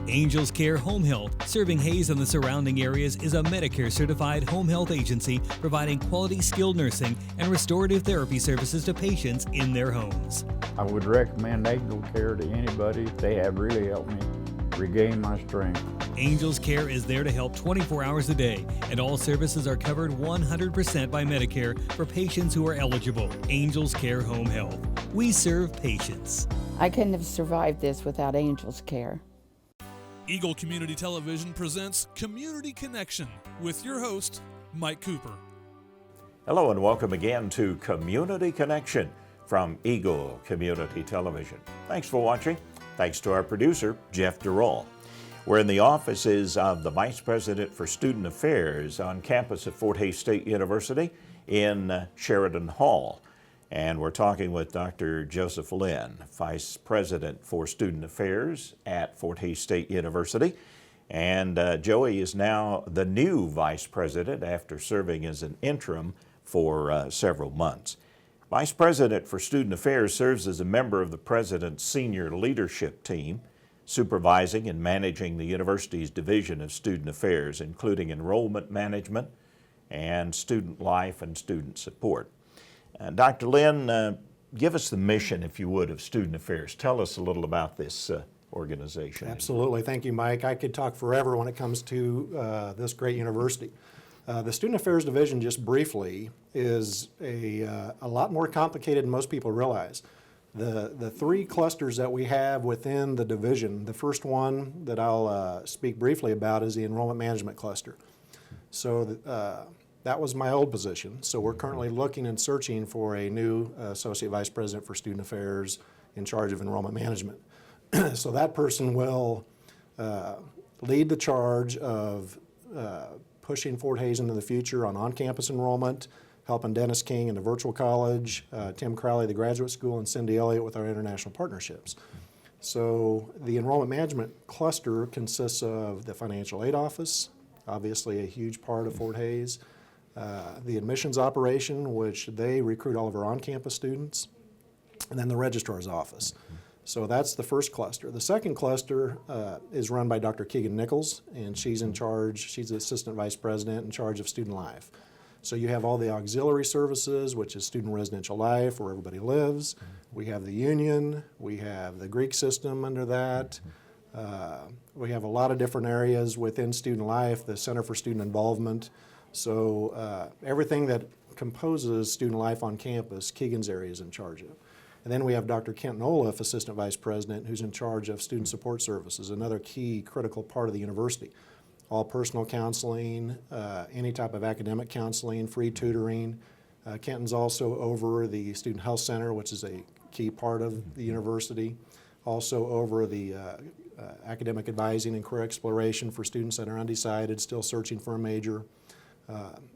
Angels Care Home Health, serving Hayes and the surrounding areas, is a Medicare-certified home health agency providing quality skilled nursing and restorative therapy services to patients in their homes. I would recommend Angel Care to anybody. They have really helped me regain my strength. Angels Care is there to help 24 hours a day, and all services are covered 100% by Medicare for patients who are eligible. Angels Care Home Health. We serve patients. I couldn't have survived this without Angels Care. Eagle Community Television presents Community Connection with your host, Mike Cooper. Hello and welcome again to Community Connection from Eagle Community Television. Thanks for watching. Thanks to our producer, Jeff Durrell. We're in the offices of the Vice President for Student Affairs on campus at Fort Hays State University in Sheridan Hall. And we're talking with Dr. Joseph Linn, Vice President for Student Affairs at Fort Hays State University. And Joey is now the new Vice President after serving as an interim for several months. Vice President for Student Affairs serves as a member of the President's senior leadership team, supervising and managing the university's Division of Student Affairs, including enrollment management and student life and student support. Dr. Linn, give us the mission, if you would, of Student Affairs. Tell us a little about this organization. Absolutely. Thank you, Mike. I could talk forever when it comes to this great university. The Student Affairs Division, just briefly, is a lot more complicated than most people realize. The three clusters that we have within the division, the first one that I'll speak briefly about is the enrollment management cluster. So that was my old position. So we're currently looking and searching for a new Associate Vice President for Student Affairs in charge of enrollment management. So that person will lead the charge of pushing Fort Hays into the future on-campus enrollment, helping Dennis King in the virtual college, Tim Crowley, the graduate school, and Cindy Elliott with our international partnerships. So the enrollment management cluster consists of the financial aid office, obviously a huge part of Fort Hays, the admissions operation, which they recruit all of our on-campus students, and then the registrar's office. So that's the first cluster. The second cluster is run by Dr. Keegan Nichols, and she's in charge, she's the Assistant Vice President in charge of student life. So you have all the auxiliary services, which is student residential life, where everybody lives. We have the union, we have the Greek system under that. We have a lot of different areas within student life, the Center for Student Involvement. So everything that composes student life on campus, Keegan's area is in charge of. And then we have Dr. Kent Olaf, Assistant Vice President, who's in charge of student support services, another key critical part of the university. All personal counseling, any type of academic counseling, free tutoring. Kenton's also over the Student Health Center, which is a key part of the university. Also over the academic advising and career exploration for students that are undecided, still searching for a major.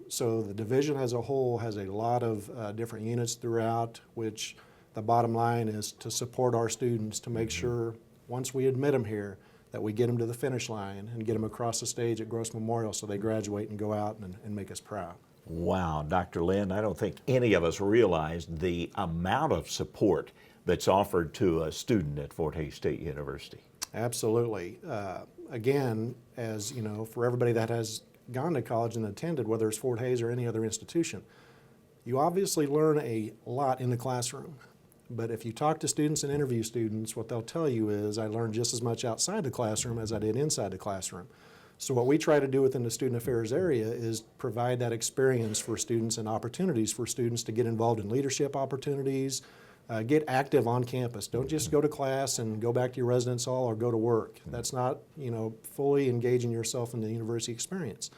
So the division as a whole has a lot of different units throughout, which the bottom line is to support our students to make sure once we admit them here that we get them to the finish line and get them across the stage at Gross Memorial so they graduate and go out and make us proud. Wow, Dr. Linn, I don't think any of us realized the amount of support that's offered to a student at Fort Hays State University. Absolutely. Again, as you know, for everybody that has gone to college and attended, whether it's Fort Hays or any other institution, you obviously learn a lot in the classroom. But if you talk to students and interview students, what they'll tell you is, I learned just as much outside the classroom as I did inside the classroom. So what we try to do within the student affairs area is provide that experience for students and opportunities for students to get involved in leadership opportunities, get active on campus. Don't just go to class and go back to your residence hall or go to work. That's not, fully engaging yourself in the university experience.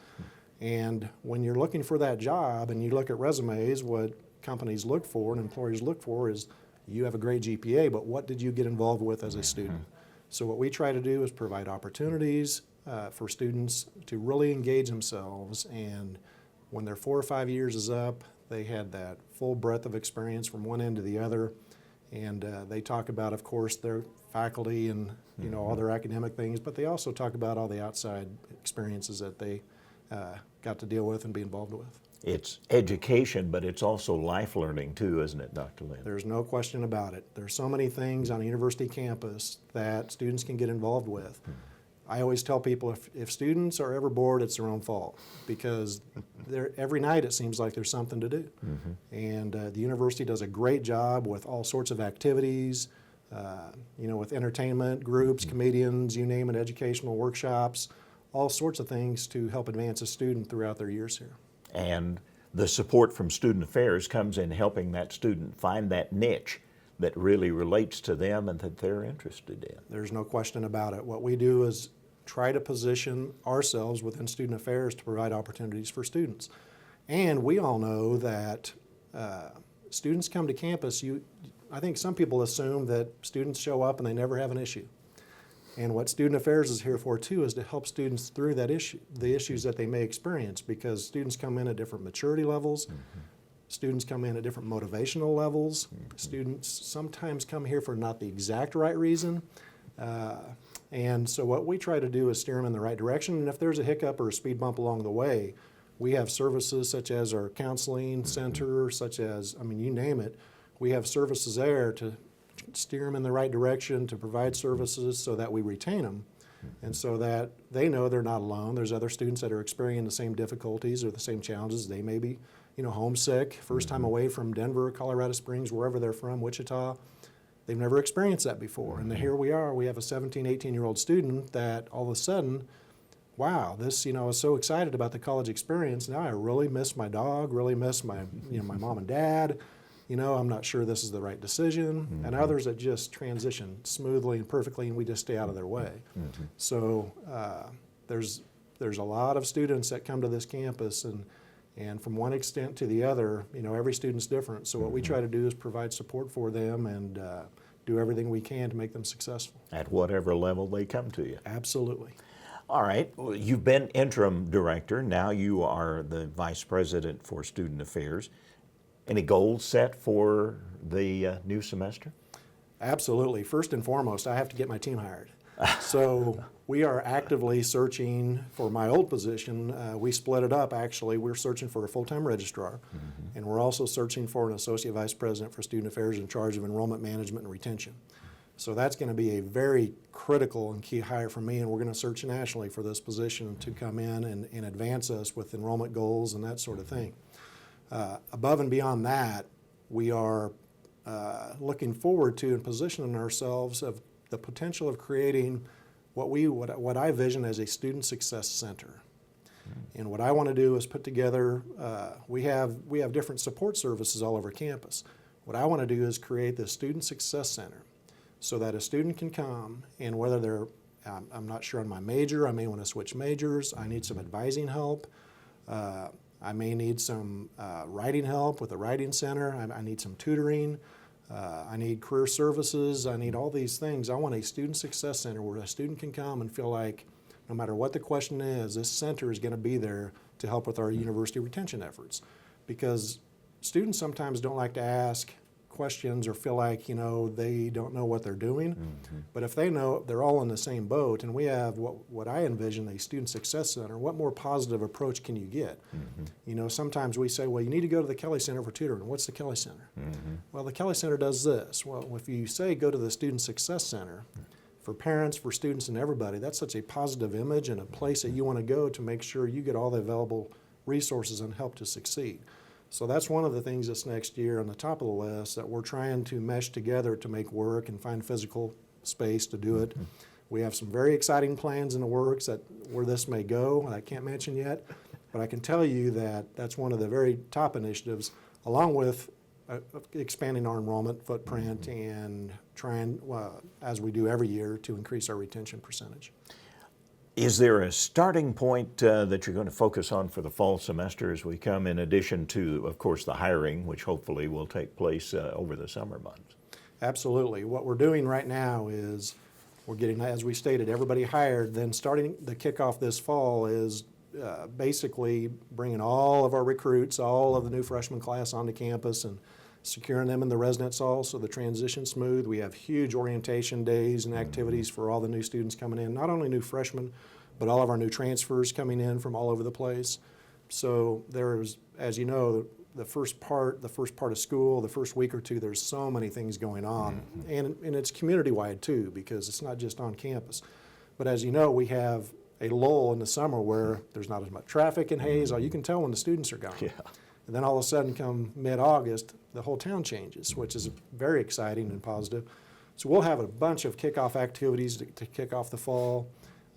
And when you're looking for that job and you look at resumes, what companies look for and employers look for is, you have a great GPA, but what did you get involved with as a student? So what we try to do is provide opportunities for students to really engage themselves, and when their 4 or 5 years is up, they had that full breadth of experience from one end to the other, and they talk about, of course, their faculty and all their academic things, but they also talk about all the outside experiences that they got to deal with and be involved with. It's education, but it's also life learning too, isn't it, Dr. Linn? There's no question about it. There's so many things on a university campus that students can get involved with. I always tell people if students are ever bored, it's their own fault, because every night it seems like there's something to do. And the university does a great job with all sorts of activities, with entertainment groups, comedians, you name it, educational workshops, all sorts of things to help advance a student throughout their years here. And the support from Student Affairs comes in helping that student find that niche that really relates to them and that they're interested in. There's no question about it. What we do is try to position ourselves within Student Affairs to provide opportunities for students. And we all know that students come to campus, I think some people assume that students show up and they never have an issue. And what Student Affairs is here for too is to help students through that issue, the issues that they may experience, because students come in at different maturity levels. Students come in at different motivational levels. Students sometimes come here for not the exact right reason. And so what we try to do is steer them in the right direction. And if there's a hiccup or a speed bump along the way, we have services such as our counseling center, such as, you name it. We have services there to steer them in the right direction, to provide services so that we retain them, and so that they know they're not alone. There's other students that are experiencing the same difficulties or the same challenges. They may be, homesick, first time away from Denver, Colorado Springs, wherever they're from, Wichita. They've never experienced that before. And here we are, we have a 17, 18-year-old student that all of a sudden, wow, this, I was so excited about the college experience. Now I really miss my dog, really miss my, my mom and dad. I'm not sure this is the right decision. And others that just transition smoothly and perfectly, and we just stay out of their way. So there's a lot of students that come to this campus, and from one extent to the other, every student's different. So what we try to do is provide support for them and do everything we can to make them successful. At whatever level they come to you. Absolutely. All right, well, you've been interim director. Now you are the vice president for Student Affairs. Any goals set for the new semester? Absolutely. First and foremost, I have to get my team hired. So we are actively searching for my old position. We split it up, actually. We're searching for a full-time registrar, and we're also searching for an associate vice president for Student Affairs in charge of enrollment management and retention. So that's going to be a very critical and key hire for me, and we're going to search nationally for this position to come in and advance us with enrollment goals and that sort of thing. Above and beyond that, we are looking forward to and positioning ourselves of the potential of creating what I vision as a student success center. And what I want to do is put together, we have different support services all over campus. What I want to do is create this student success center so that a student can come, and whether they're, I'm not sure on my major, I may want to switch majors, I need some advising help, I may need some writing help with the writing center. I need some tutoring. I need career services. I need all these things. I want a student success center where a student can come and feel like no matter what the question is, this center is going to be there to help with our university retention efforts. Because students sometimes don't like to ask questions or feel like, they don't know what they're doing. But if they know they're all in the same boat, and we have what I envision a student success center, what more positive approach can you get? Sometimes we say, well, you need to go to the Kelly Center for tutoring. What's the Kelly Center? Well, the Kelly Center does this. Well, if you say go to the Student Success Center, for parents, for students, and everybody, that's such a positive image and a place that you want to go to make sure you get all the available resources and help to succeed. So that's one of the things this next year on the top of the list that we're trying to mesh together to make work and find physical space to do it. We have some very exciting plans in the works where this may go, I can't mention yet, but I can tell you that that's one of the very top initiatives, along with expanding our enrollment footprint and trying, as we do every year, to increase our retention percentage. Is there a starting point that you're going to focus on for the fall semester as we come, in addition to, of course, the hiring, which hopefully will take place over the summer months? Absolutely. What we're doing right now is we're getting, as we stated, everybody hired. Then starting the kickoff this fall is basically bringing all of our recruits, all of the new freshman class onto campus and securing them in the residence hall so the transition's smooth. We have huge orientation days and activities for all the new students coming in, not only new freshmen, but all of our new transfers coming in from all over the place. So there's, as you know, the first part of school, the first week or two, there's so many things going on. And it's community-wide too, because it's not just on campus. But as you know, we have a lull in the summer where there's not as much traffic in Hayes. You can tell when the students are gone. Yeah. And then all of a sudden, come mid-August, the whole town changes, which is very exciting and positive. So we'll have a bunch of kickoff activities to kick off the fall.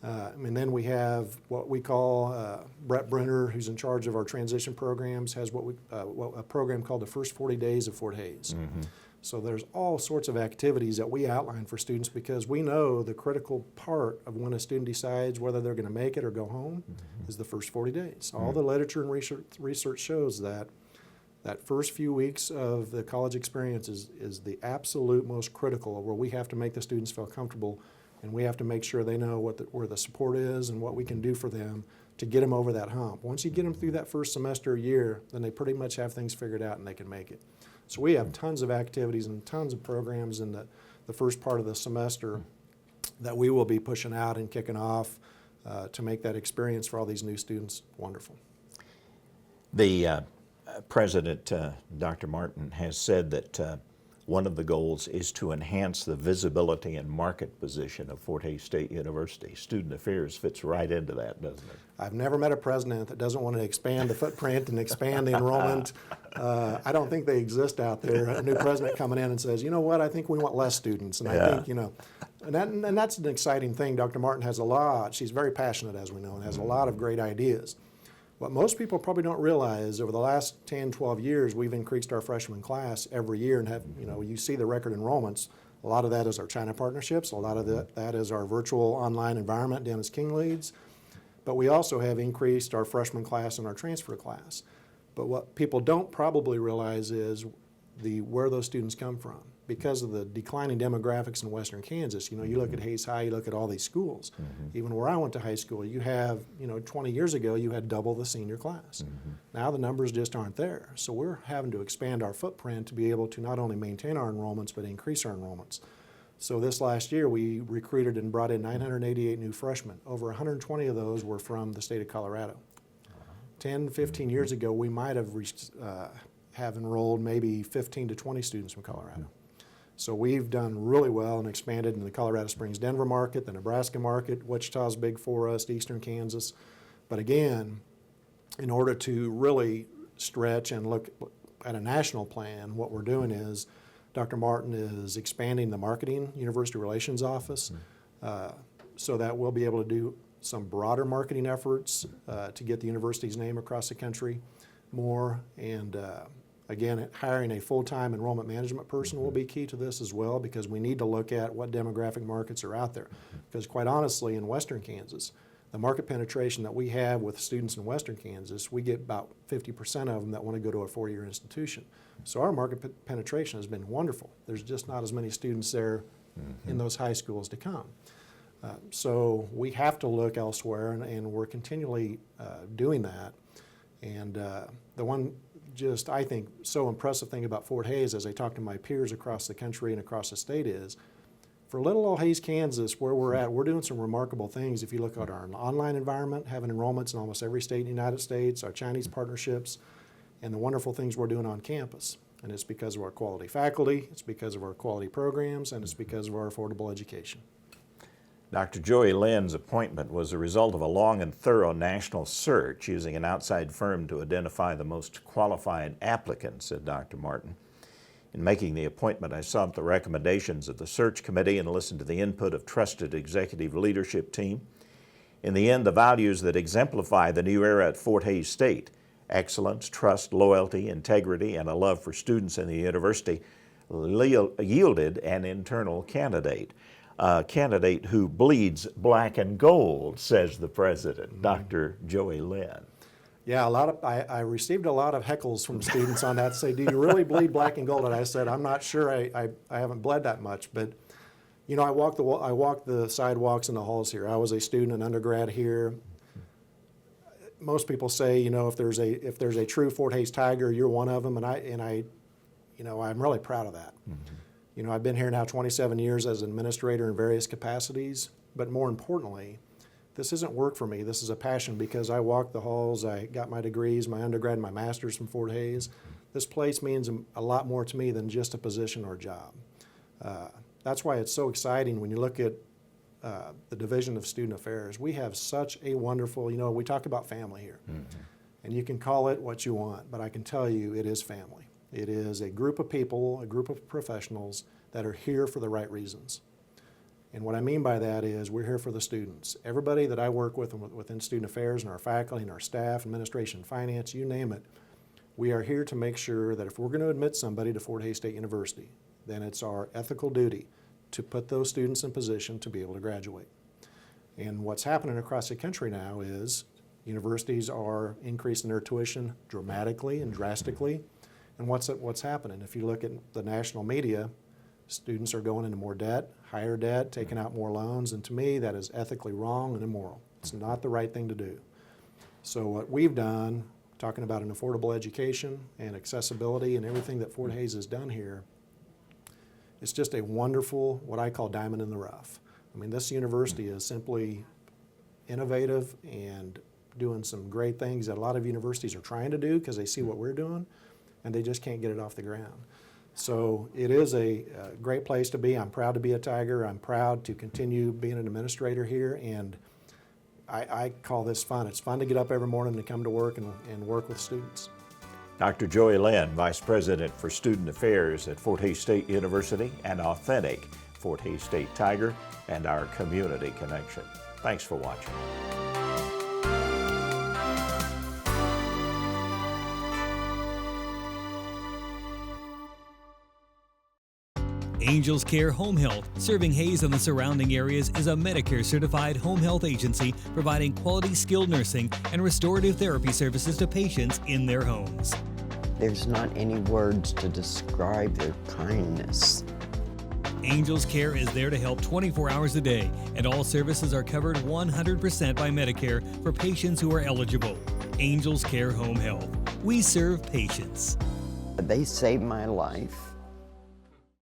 And then we have what we call, Brett Brenner, who's in charge of our transition programs, has a program called the First 40 Days of Fort Hayes. So there's all sorts of activities that we outline for students because we know the critical part of when a student decides whether they're going to make it or go home is the first 40 days. All the literature and research shows that that first few weeks of the college experience is the absolute most critical, where we have to make the students feel comfortable and we have to make sure they know where the support is and what we can do for them to get them over that hump. Once you get them through that first semester or year, then they pretty much have things figured out and they can make it. So we have tons of activities and tons of programs in the first part of the semester that we will be pushing out and kicking off to make that experience for all these new students wonderful. The President, Dr. Martin, has said that one of the goals is to enhance the visibility and market position of Fort Hays State University. Student Affairs fits right into that, doesn't it? I've never met a president that doesn't want to expand the footprint and expand the enrollment. I don't think they exist out there. A new president coming in and says, you know what, I think we want less students. And I think, and that's an exciting thing. Dr. Martin has she's very passionate, as we know, and has a lot of great ideas. What most people probably don't realize, over the last 10, 12 years, we've increased our freshman class every year and have, you see the record enrollments. A lot of that is our China partnerships. A lot of that is our virtual online environment Dennis King leads. But we also have increased our freshman class and our transfer class. But what people don't probably realize is where those students come from. Because of the declining demographics in western Kansas, you look at Hays High, you look at all these schools. Even where I went to high school, you have, 20 years ago, you had double the senior class. Now the numbers just aren't there. So we're having to expand our footprint to be able to not only maintain our enrollments, but increase our enrollments. So this last year, we recruited and brought in 988 new freshmen. Over 120 of those were from the state of Colorado. 10, 15 years ago, we might have enrolled maybe 15 to 20 students from Colorado. So we've done really well and expanded in the Colorado Springs, Denver market, the Nebraska market. Wichita's big for us, eastern Kansas. But again, in order to really stretch and look at a national plan, what we're doing is Dr. Martin is expanding the marketing university relations office so that we'll be able to do some broader marketing efforts to get the university's name across the country more. And again, hiring a full-time enrollment management person will be key to this as well, because we need to look at what demographic markets are out there. Because quite honestly, in western Kansas, the market penetration that we have with students in western Kansas, we get about 50% of them that want to go to a four-year institution. So our market penetration has been wonderful. There's just not as many students there in those high schools to come. So we have to look elsewhere, and we're continually doing that. And the one I think, so impressive thing about Fort Hays, as I talk to my peers across the country and across the state, is for little old Hays, Kansas, where we're at, we're doing some remarkable things. If you look at our online environment, having enrollments in almost every state in the United States, our Chinese partnerships, and the wonderful things we're doing on campus. And it's because of our quality faculty, it's because of our quality programs, and it's because of our affordable education. Dr. Joey Linn's appointment was a result of a long and thorough national search using an outside firm to identify the most qualified applicants, said Dr. Martin. In making the appointment, I sought the recommendations of the search committee and listened to the input of trusted executive leadership team. In the end, the values that exemplify the new era at Fort Hays State, excellence, trust, loyalty, integrity, and a love for students in the university, yielded an internal candidate. A candidate who bleeds black and gold, says the president, Dr. Joey Linn. Yeah, I received a lot of heckles from students on that to say, do you really bleed black and gold? And I said, I'm not sure, I haven't bled that much, but I walked the sidewalks and the halls here. I was a student, an undergrad here. Most people say, if there's a true Fort Hays Tiger, you're one of them, and I'm really proud of that. I've been here now 27 years as an administrator in various capacities, but more importantly, this isn't work for me. This is a passion, because I walked the halls, I got my degrees, my undergrad and my master's from Fort Hays. This place means a lot more to me than just a position or a job. That's why it's so exciting when you look at the Division of Student Affairs, we have such a wonderful, we talk about family here. And you can call it what you want, but I can tell you it is family. It is a group of people, a group of professionals that are here for the right reasons. And what I mean by that is we're here for the students. Everybody that I work with within Student Affairs and our faculty and our staff, administration, finance, you name it, we are here to make sure that if we're going to admit somebody to Fort Hays State University, then it's our ethical duty to put those students in position to be able to graduate. And what's happening across the country now is universities are increasing their tuition dramatically and drastically. And what's happening? If you look at the national media, students are going into more debt, higher debt, taking out more loans, and to me that is ethically wrong and immoral. It's not the right thing to do. So what we've done, talking about an affordable education and accessibility and everything that Fort Hays has done here, it's just a wonderful, what I call diamond in the rough. I mean, this university is simply innovative and doing some great things that a lot of universities are trying to do because they see what we're doing, and they just can't get it off the ground. So it is a great place to be. I'm proud to be a Tiger. I'm proud to continue being an administrator here, and I call this fun. It's fun to get up every morning to come to work and work with students. Dr. Joey Linn, Vice President for Student Affairs at Fort Hays State University, an authentic Fort Hays State Tiger, and our Community Connection. Thanks for watching. Angels Care Home Health, serving Hays and the surrounding areas, is a Medicare-certified home health agency providing quality skilled nursing and restorative therapy services to patients in their homes. There's not any words to describe their kindness. Angels Care is there to help 24 hours a day, and all services are covered 100% by Medicare for patients who are eligible. Angels Care Home Health. We serve patients. They saved my life.